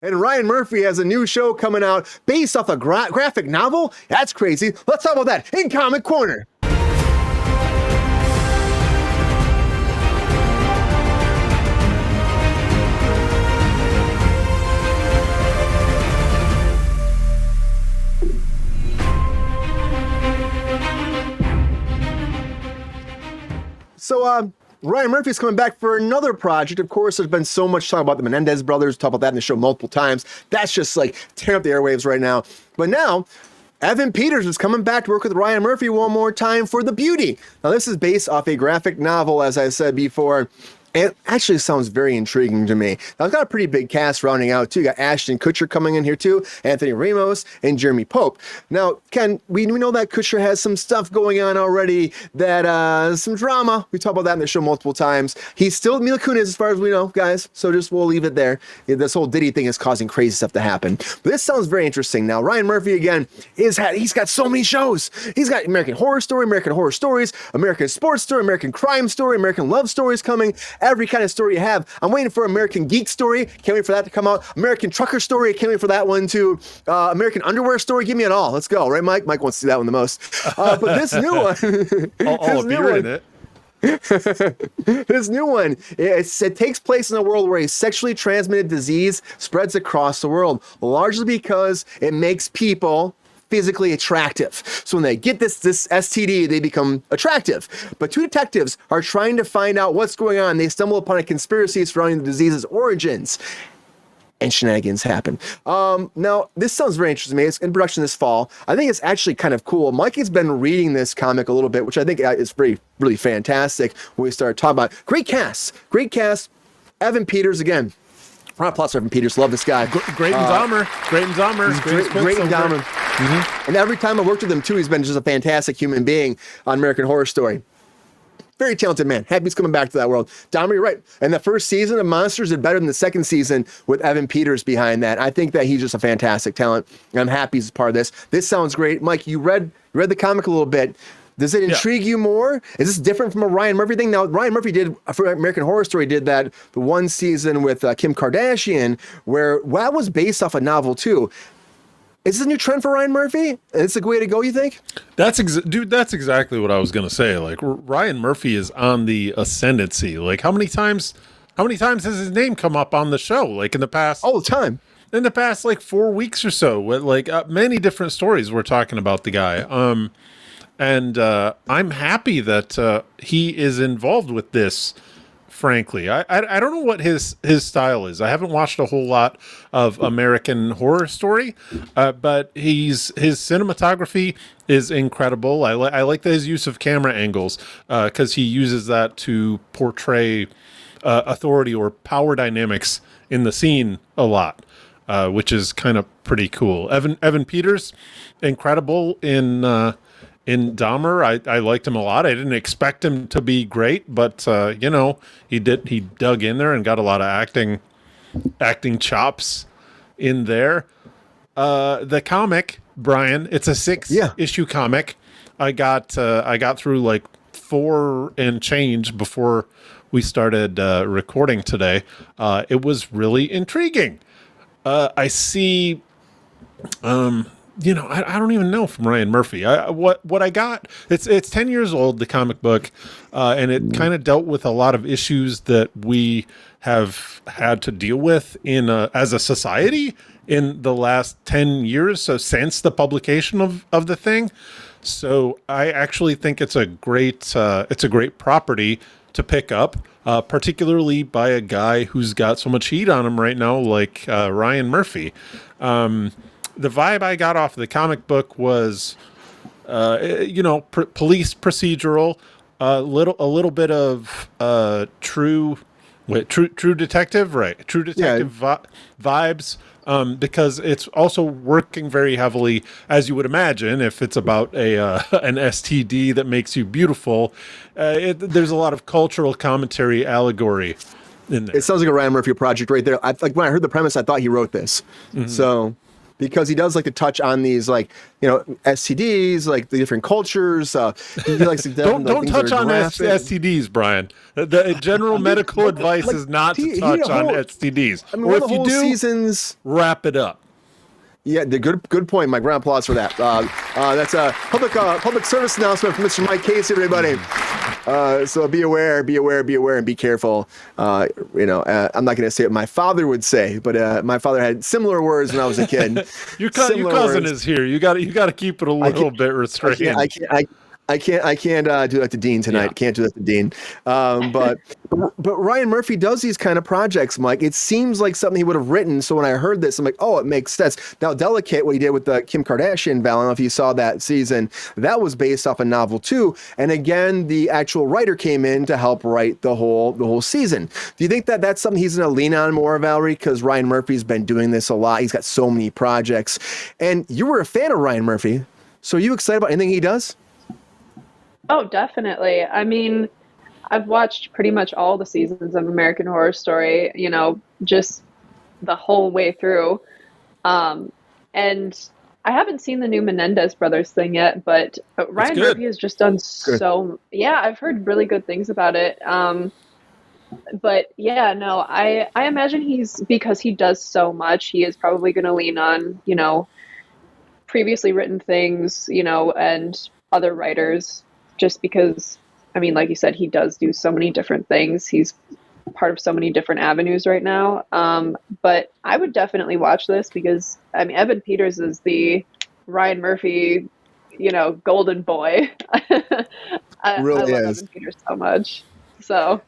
And Ryan Murphy has a new show coming out based off a graphic novel. That's crazy. Let's talk about that in Comic Corner. So, Ryan Murphy's coming back for another project. Of course, there's been so much talk about the Menendez brothers. Talk about that in the show multiple times. That's just like tearing up the airwaves right now. But now, Evan Peters is coming back to work with Ryan Murphy one more time for The Beauty. Now, this is based off a graphic novel, as I said before. It actually sounds very intriguing to me. Now, it's got a pretty big cast rounding out, too. You got Ashton Kutcher coming in here, too, Anthony Ramos, and Jeremy Pope. Now, Ken, we know that Kutcher has some stuff going on already, that some drama. We talked about that in the show multiple times. He's still Mila Kunis, as far as we know, guys, so we'll leave it there. This whole Diddy thing is causing crazy stuff to happen. But this sounds very interesting. Now, Ryan Murphy, again, he's got so many shows. He's got American Horror Story, American Horror Stories, American Sports Story, American Crime Story, American Love Stories coming. Every kind of story you have. I'm waiting for American Geek Story. Can't wait for that to come out. American Trucker Story. Can't wait for that one too. American Underwear Story. Give me it all. Let's go. Right, Mike? Mike wants to see that one the most. But this new one. I'll appear in it. This new one, it takes place in a world where a sexually transmitted disease spreads across the world, largely because it makes people physically attractive. So when they get this STD, they become attractive. But two detectives are trying to find out what's going on. They stumble upon a conspiracy surrounding the disease's origins, and shenanigans happen. Now, this sounds very interesting to me. It's in production this fall. I think it's actually kind of cool. Mikey's been reading this comic a little bit, which I think is really fantastic when we start talking about it. Great cast. Evan Peters, again. Round of applause for Evan Peters. Love this guy. Great and Dahmer. Great and Dahmer. Great and Dahmer. Mm-hmm. And every time I worked with him, too, he's been just a fantastic human being on American Horror Story. Very talented man. Happy he's coming back to that world. Dahmer, you're right. And the first season of Monsters did better than the second season with Evan Peters behind that. I think that he's just a fantastic talent. And I'm happy he's a part of this. This sounds great. Mike, you read the comic a little bit. Does it intrigue you more? Is this different from a Ryan Murphy thing? Now, Ryan Murphy did, for American Horror Story, did that the one season with Kim Kardashian, where that was based off a novel, too. Is this a new trend for Ryan Murphy? It's a good way to go, you think? That's exactly what I was going to say. Like, Ryan Murphy is on the ascendancy. Like, how many times has his name come up on the show? Like, in the past... All the time. In the past, like, 4 weeks or so. With, like, many different stories we're talking about the guy. And I'm happy that he is involved with this, frankly. I don't know what his style is. I haven't watched a whole lot of American Horror Story, but his cinematography is incredible. I like his use of camera angles because he uses that to portray authority or power dynamics in the scene a lot, which is kind of pretty cool. Evan Peters, incredible in Dahmer. I liked him a lot. I didn't expect him to be great, but he dug in there and got a lot of acting chops in there. The comic, Brian, it's a 6-issue comic. I got through like 4 and change before we started recording today. It was really intriguing. I see I don't even know from Ryan Murphy. What I got, it's 10 years old, the comic book, and it kind of dealt with a lot of issues that we have had to deal with as a society in the last 10 years, so since the publication of the thing. So I actually think it's a great property to pick up, particularly by a guy who's got so much heat on him right now, like Ryan Murphy. The vibe I got off the comic book was, police procedural, a little bit of true detective, right? True detective vibes, because it's also working very heavily, as you would imagine, if it's about an STD that makes you beautiful. There's a lot of cultural commentary, allegory in there. It sounds like a Ryan Murphy project right there. When I heard the premise, I thought he wrote this. Mm-hmm. So. because he does like to touch on these, like, STDs, like the different cultures. He likes to don't touch on STDs, Brian. The general medical advice is not to touch on STDs. I mean, or if you do, seasons, wrap it up. Yeah, the good point, Mike. Round of applause for that. That's a public service announcement from Mr. Mike Casey, everybody. So be aware, and be careful. I'm not going to say what my father would say, but my father had similar words when I was a kid. Your cousin is here. You got to keep it a little bit restrained. I can't do that to Dean tonight. Yeah. Can't do that to Dean. But Ryan Murphy does these kind of projects, Mike. It seems like something he would have written. So when I heard this, I'm like, oh, it makes sense. Now, Delicate, what he did with the Kim Kardashian, Val, I don't know if you saw that season. That was based off a novel too. And again, the actual writer came in to help write the whole season. Do you think that that's something he's going to lean on more, Valerie? Because Ryan Murphy's been doing this a lot. He's got so many projects. And you were a fan of Ryan Murphy. So are you excited about anything he does? Oh, definitely. I mean, I've watched pretty much all the seasons of American Horror Story, just the whole way through. And I haven't seen the new Menendez brothers thing yet, but Ryan Murphy has just done yeah, I've heard really good things about it. But yeah, no, I imagine because he does so much, he is probably going to lean on, previously written things, and other writers. Just because, I mean, like you said, he does do so many different things. He's part of so many different avenues right now. But I would definitely watch this because, I mean, Evan Peters is the Ryan Murphy, golden boy. I love Evan Peters so much. So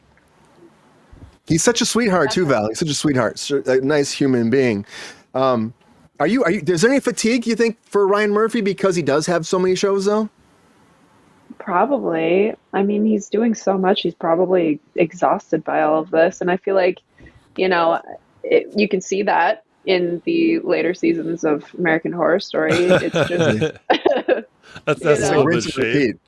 he's such a sweetheart too, Val. He's such a sweetheart, a nice human being. Are you? Is there any fatigue you think for Ryan Murphy because he does have so many shows though? Probably. I mean, he's doing so much. He's probably exhausted by all of this. And I feel like, you can see that in the later seasons of American Horror Story. It's just... that's a little bit shade.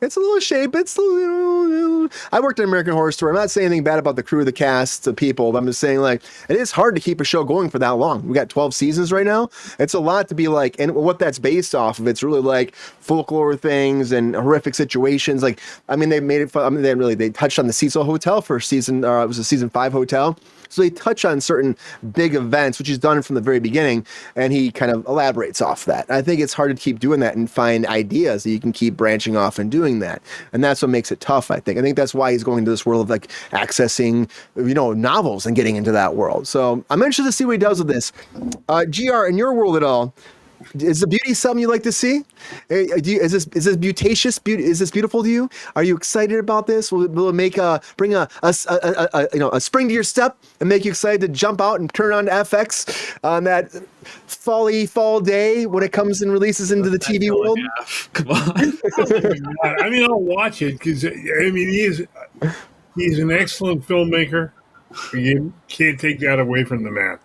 It's a little shape. It's I worked in American Horror Story. I'm not saying anything bad about the crew, the cast, the people. But I'm just saying, like, it is hard to keep a show going for that long. We got 12 seasons right now. It's a lot to be like, and what that's based off of, it's really like folklore things and horrific situations. Like, I mean, they made it fun. I mean, they touched on the Cecil Hotel for season. It was a season 5 hotel. So they touch on certain big events, which he's done from the very beginning, and he kind of elaborates off that. I think it's hard to keep doing that and find ideas that you can keep branching off and doing that. And that's what makes it tough, I think. I think that's why he's going to this world of like accessing, novels and getting into that world. So I'm interested to see what he does with this. GR, in your world at all, is the beauty something you like to see? Is this beautacious? Is this beautiful to you? Are you excited about this? Will it bring a spring to your step and make you excited to jump out and turn on to FX on that fall day when it comes and releases into the TV world? Come on. I mean, I'll watch it because I mean he's an excellent filmmaker. You can't take that away from the man.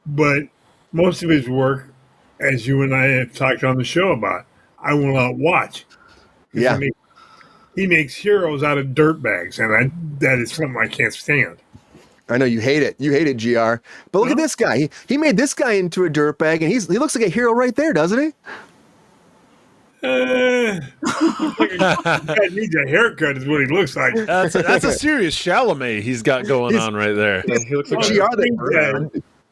But most of his work, as you and I have talked on the show about, I will not watch. Yeah. He makes heroes out of dirtbags, and that is something I can't stand. I know you hate it. You hate it, GR. But look at this guy. He made this guy into a dirtbag, and he looks like a hero right there, doesn't he? Guy needs a haircut is what he looks like. That's a serious Chalamet he's got going on right there. He looks like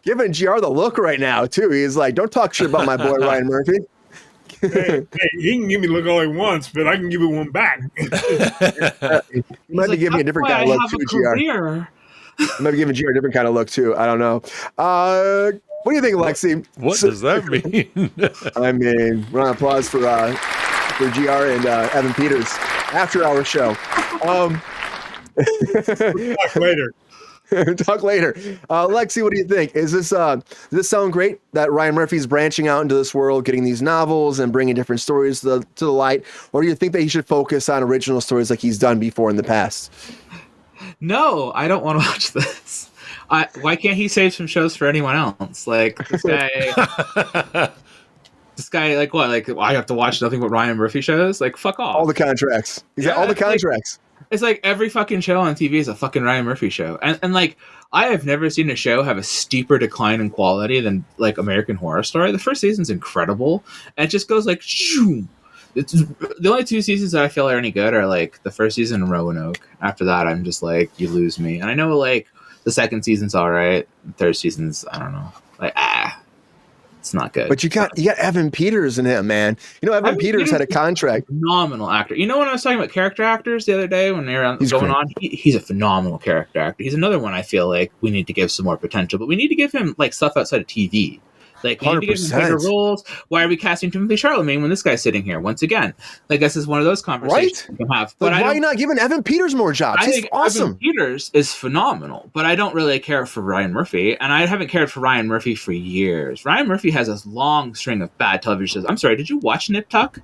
giving GR the look right now, too. He's like, don't talk shit about my boy Ryan Murphy. Hey, he can give me a look all he wants, but I can give it one back. You might be giving me a different kind of look, too, GR. You might be giving GR a different kind of look, too. I don't know. What do you think, Lexi? What does that mean? I mean, round of applause for GR and Evan Peters after our show. Talk later. Talk later. Lexi, what do you think? Does this sound great that Ryan Murphy's branching out into this world, getting these novels and bringing different stories to the light? Or do you think that he should focus on original stories like he's done before in the past? No, I don't want to watch this. Why can't he save some shows for anyone else? Like this guy, like what? Like I have to watch nothing but Ryan Murphy shows? Like fuck off. All the contracts. He's got all the contracts. It's like every fucking show on TV is a fucking Ryan Murphy show, and like I have never seen a show have a steeper decline in quality than like American Horror Story. The first season's incredible, and it just goes like shoo. It's the only 2 seasons that I feel are any good are like the first season and Roanoke. After that, I'm just like, you lose me. And I know like the second season's all right, the third season's I don't know, like it's not good. But you got Evan Peters in it, man. You know, Evan Peters had a contract. Phenomenal actor. You know when I was talking about character actors the other day when they were going on, he's a phenomenal character actor. He's another one I feel like we need to give some more potential, but we need to give him like stuff outside of TV. Like, we need to give him bigger roles. Why are we casting Timothy Chalamet when this guy's sitting here once again? Like, this is one of those conversations we can have. But like, why are you not giving Evan Peters more jobs? He's awesome. Evan Peters is phenomenal, but I don't really care for Ryan Murphy, and I haven't cared for Ryan Murphy for years. Ryan Murphy has this long string of bad television shows. I'm sorry, did you watch Nip Tuck?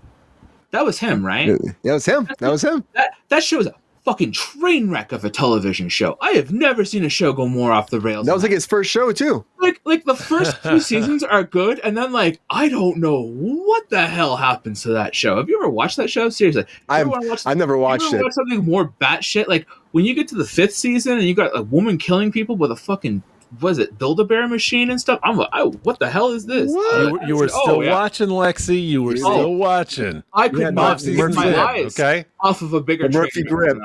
That was him, right? That was him. That was him. That show is a fucking train wreck of a television show. I have never seen a show go more off the rails. That was like his first show too. Like the first 2 seasons are good, and then like I don't know what the hell happens to that show. Have you ever watched that show? Seriously, I've never watched it. Watch something more batshit. Like when you get to the 5th season and you got a woman killing people with a fucking Build-A-Bear machine and stuff. I'm like, what the hell is this? You were still watching, Lexi. You were still watching. I could not see my eyes off of a bigger Murphy grip.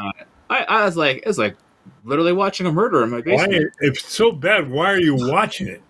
I was like, it's like literally watching a murder in my basement. If it's so bad, why are you watching it?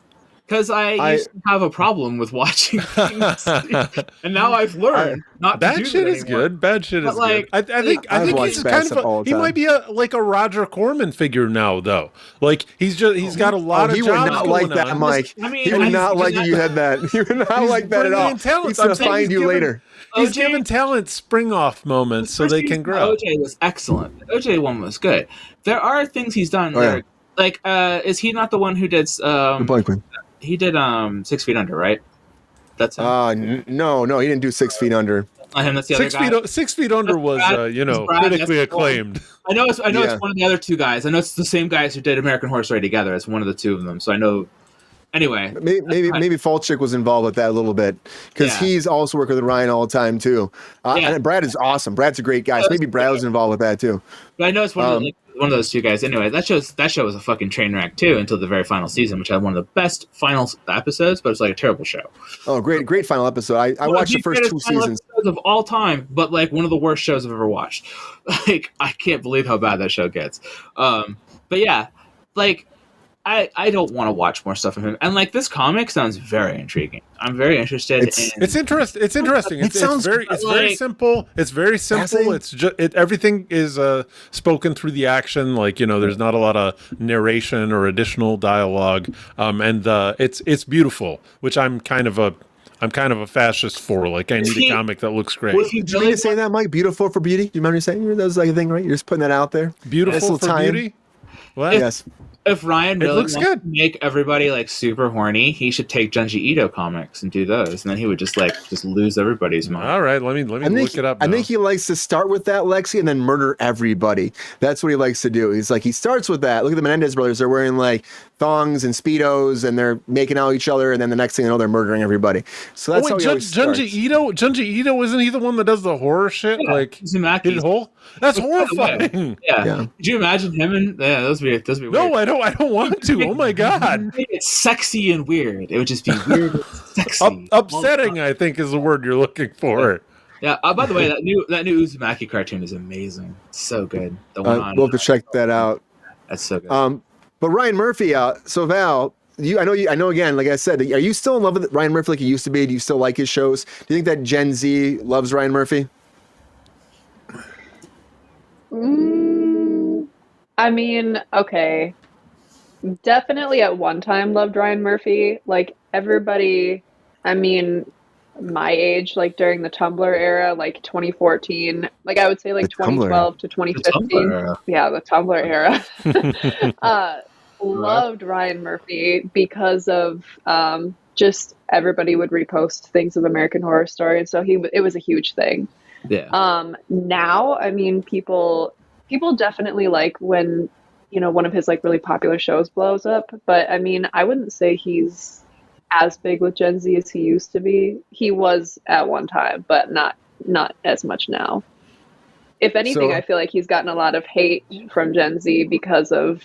Because I used to have a problem with watching things, and now I've learned not to do that. Bad shit is good. Bad shit is good. I think he's kind of he might be like a Roger Corman figure now, though. Like he's got a lot of jobs. He would not like that, Mike. He would not like you had that. He would not like that at all. He's gonna find you later. He's giving talent spring off moments so they can grow. OJ was excellent. The OJ one was good. There are things he's done. Like, is he not the one who did? He did 6 Feet Under, right? That's him. No, he didn't do 6 Feet Under. Him, that's the other guy. 6 Feet Under was critically acclaimed. I know it's one of the other 2 guys. I know it's the same guys who did American Horror Story together. It's one of the 2 of them. So I know. Anyway, maybe Falchuk was involved with that a little bit because he's also working with Ryan all the time too. And Brad is awesome. Brad's a great guy. So maybe Brad was involved with that too. But I know it's one of those 2 guys. Anyway, that show was a fucking train wreck too until the very final season, which had one of the best final episodes, but it's like a terrible show. Oh, great final episode. I watched the first 2 seasons of all time, but like one of the worst shows I've ever watched. Like I can't believe how bad that show gets. But yeah, like. I don't want to watch more stuff from him. And like this comic sounds very intriguing. I'm very interested. It's interesting. It's interesting. It's very simple. It's very simple. It's just everything is spoken through the action. Like there's not a lot of narration or additional dialogue. And it's beautiful, which I'm kind of a fascist for. Like I need a comic that looks great. Did you mean to say that, Mike? Beautiful for beauty? Do you remember me saying that was like a thing, right? You're just putting that out there. Beautiful for beauty. What? Yes. If Ryan really wants to make everybody like super horny, he should take Junji Ito comics and do those, and then he would just lose everybody's mind. All right, let me look it up now. I think he likes to start with that, Lexi, and then murder everybody. That's what he likes to do. He's like, he starts with that. Look at the Menendez brothers; they're wearing like thongs and speedos, and they're making out each other, and then the next thing you know, they're murdering everybody. So that's how he always starts. Junji Ito, isn't he the one that does the horror shit? Yeah, like Uzumaki's hole? That's horrifying. Yeah. Could you imagine him and those would be weird. No, I don't want to. Oh my god. It's sexy and weird. It would just be weird and sexy. Upsetting, I think, is the word you're looking for. Yeah. By the way, that new Uzumaki cartoon is amazing. It's so good. The one on, we'll have to check that out. That's so good. But Ryan Murphy, so Val, I know again, like I said, are you still in love with Ryan Murphy like you used to be? Do you still like his shows? Do you think that Gen Z loves Ryan Murphy? I mean, okay. Definitely at one time loved Ryan Murphy. Like everybody, I mean, my age, like during the Tumblr era, like 2014, like I would say like 2012 to 2015. Yeah, the Tumblr era. Loved Ryan Murphy because of just everybody would repost things of American Horror Story, and so it was a huge thing. Yeah. Now, I mean, people definitely like when one of his like really popular shows blows up, but I mean, I wouldn't say he's as big with Gen Z as he used to be. He was at one time, but not as much now. If anything, So- I feel like he's gotten a lot of hate from Gen Z because of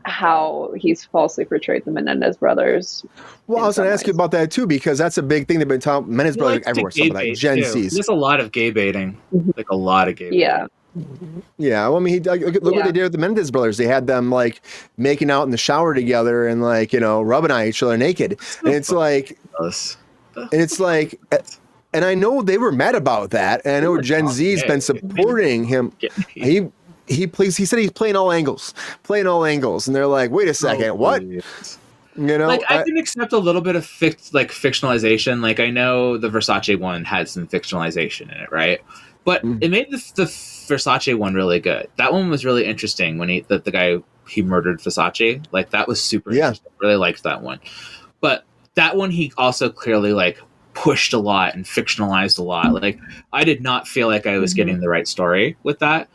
how he's falsely portrayed the Menendez brothers. Well, I was going to ask you about that too, because that's a big thing they've been talking. Menendez He brothers likes to everywhere, gay stuff like that. bait, Gen too. Z's. There's a lot of gay baiting, like a lot of gay baiting. Yeah. Yeah, well, I mean, look what Yeah. they did with the Menendez brothers. They had them like making out in the shower together and like rubbing on each other naked, and it's like, and I know they were mad about that, and I know Gen Z's been supporting him. He said he's playing all angles, and they're like, wait a second, what? Like I can accept a little bit of fictionalization. Like I know the Versace one had some fictionalization in it, right? But it made the Versace one really good. That one was really interesting when the guy he murdered Versace. Like that was super interesting. Really liked that one. But that one he also clearly like pushed a lot and fictionalized a lot. Like I did not feel like I was getting the right story with that.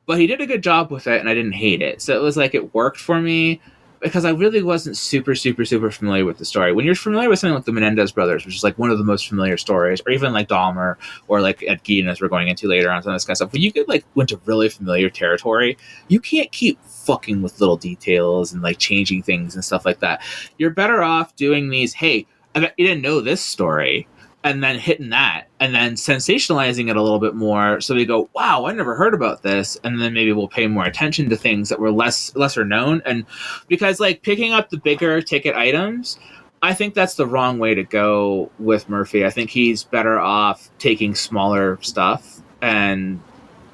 But he did a good job with it and I didn't hate it. So it was like it worked for me because I really wasn't super familiar with the story. When you're familiar with something like the Menendez brothers, which is like one of the most familiar stories, or even like Dahmer or like Ed Gein, as we're going into later on, some of this kind of stuff, when you get like went to really familiar territory, you can't keep fucking with little details and like changing things and stuff like that. You're better off doing these, hey, I bet you didn't know this story, and then hitting that and then sensationalizing it a little bit more so they go, wow, I never heard about this, and then maybe we'll pay more attention to things that were lesser known. And because like picking up the bigger ticket items, I think that's the wrong way to go with Murphy. I think he's better off taking smaller stuff and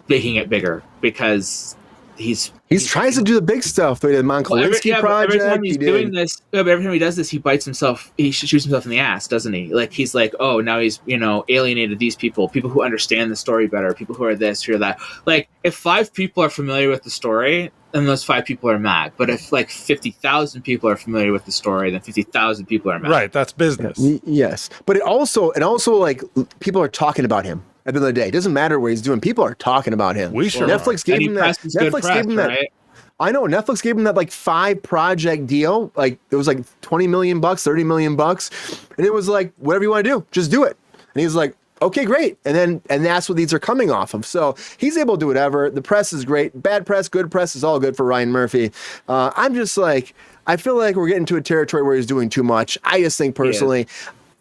making it bigger because he's trying to do the big stuff. The Monkolinsky project. Every time he's doing this, every time he does this, he bites himself. He shoots himself in the ass, doesn't he? Like he's like, oh, now he's alienated these people who understand the story better, people who are this, who are that. Like if 5 people are familiar with the story, then those 5 people are mad. But if like 50,000 people are familiar with the story, then 50,000 people are mad. Right, that's business. Yes, but it also like people are talking about him. At the end of the day, it doesn't matter what he's doing. People are talking about him. Netflix gave him that. Netflix gave him that. Right? I know Netflix gave him that like 5 project deal. Like it was like $20 million, $30 million, and it was like whatever you want to do, just do it. And he's like, okay, great. And that's what these are coming off of. So he's able to do whatever. The press is great. Bad press, good press is all good for Ryan Murphy. I'm just like, I feel like we're getting to a territory where he's doing too much. I just think personally.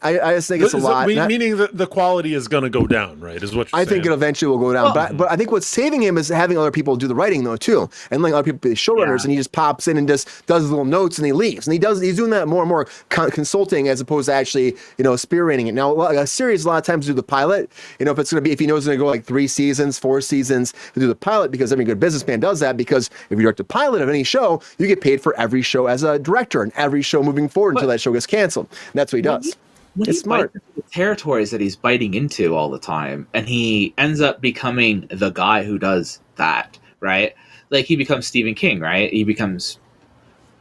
I just think it's a lot. Meaning that the quality is going to go down, right? Is what you're saying. I think it eventually will go down. But I think what's saving him is having other people do the writing, though, too. And like other people be showrunners, and he just pops in and just does little notes and he leaves. And he's doing that more and more consulting as opposed to actually, spearheading it. Now, a series a lot of times do the pilot. If it's going to be, if he knows it's going to go like 3 seasons, 4 seasons, to do the pilot, because every good businessman does that, because if you direct a pilot of any show, you get paid for every show as a director and every show moving forward until that show gets canceled. And that's what he does. It's smart. The territories that he's biting into all the time, and he ends up becoming the guy who does that, right? Like he becomes Stephen King, right?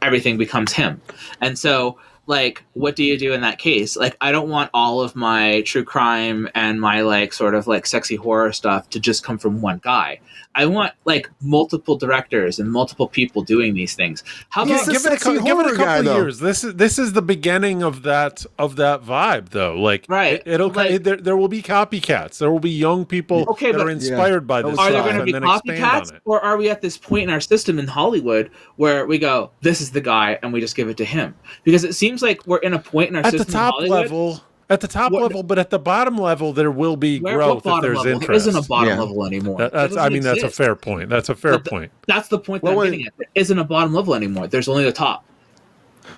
Everything becomes him. And so, like, what do you do in that case? Like, I don't want all of my true crime and my like sort of like sexy horror stuff to just come from one guy. I want like multiple directors and multiple people doing these things. How about give it a couple years? This is the beginning of that vibe, though. Like, right? There will be copycats. There will be young people that are inspired by this. Are there going to be copycats, or are we at this point in our system in Hollywood where we go, "This is the guy," and we just give it to him? Because it seems like we're in a point in our system in Hollywood. At the top level, but at the bottom level, there will be growth if there's interest. There isn't a bottom level anymore. That's a fair point. That's a fair point. That's the point that I'm getting at. There isn't a bottom level anymore. There's only the top.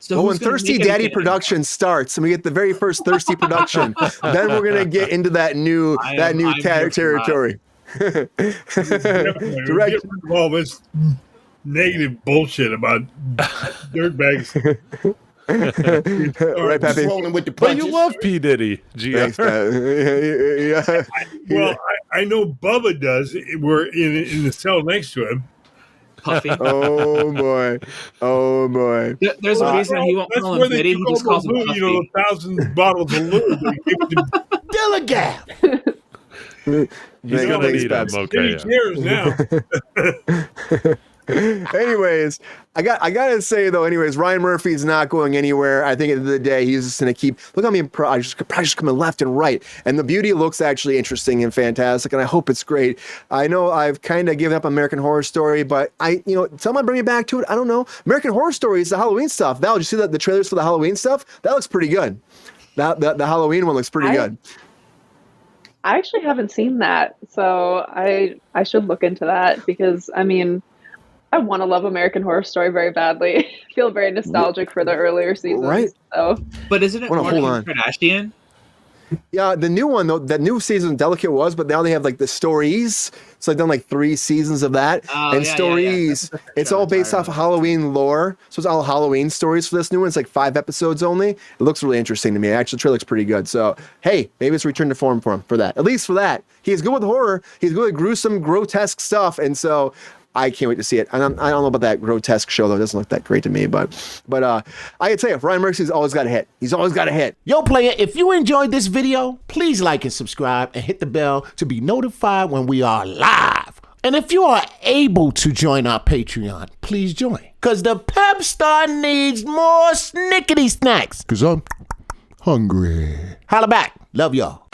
So when Thirsty Daddy production starts, and we get the very first Thirsty production, then we're gonna get into that new territory. Direct all this negative bullshit about dirtbags. Right, Pappy? But you love P. Diddy, Thanks, Well, I know Bubba does. We're in the cell next to him. Puffy. Oh boy! There's a reason he won't call him Diddy. He just calls him Puffy. 1,000 bottles of lube. He's gonna need him. Okay. Cheers now. Anyways, I gotta say though, Ryan Murphy's not going anywhere. I think at the end of the day, he's just gonna keep look at me projects coming left and right. And the beauty looks actually interesting and fantastic, and I hope it's great. I know I've kind of given up on American Horror Story, but someone bring me back to it. I don't know. American Horror Story is the Halloween stuff. Val, did you see the trailers for the Halloween stuff? That looks pretty good. The Halloween one looks pretty good. I actually haven't seen that, so I should look into that because I mean, I want to love American Horror Story very badly. I feel very nostalgic for the earlier seasons. Right. So. But isn't it more hold on. Kardashian? Yeah, the new one though, that new season, Delicate was, but now they have like the stories. So I've done like 3 seasons of that. Stories. It's all based off of Halloween lore. So it's all Halloween stories for this new one. It's like 5 episodes only. It looks really interesting to me. Actually, the trailer looks pretty good. So hey, maybe it's return to form for him for that. At least for that. He's good with horror. He's good with gruesome, grotesque stuff. And so I can't wait to see it. And I don't know about that grotesque show though. It doesn't look that great to me. But I can tell you, Ryan Murphy's always got a hit. He's always got a hit. Yo, player, if you enjoyed this video, please like and subscribe and hit the bell to be notified when we are live. And if you are able to join our Patreon, please join. Because the pep star needs more snickety snacks. Because I'm hungry. Holla back. Love y'all.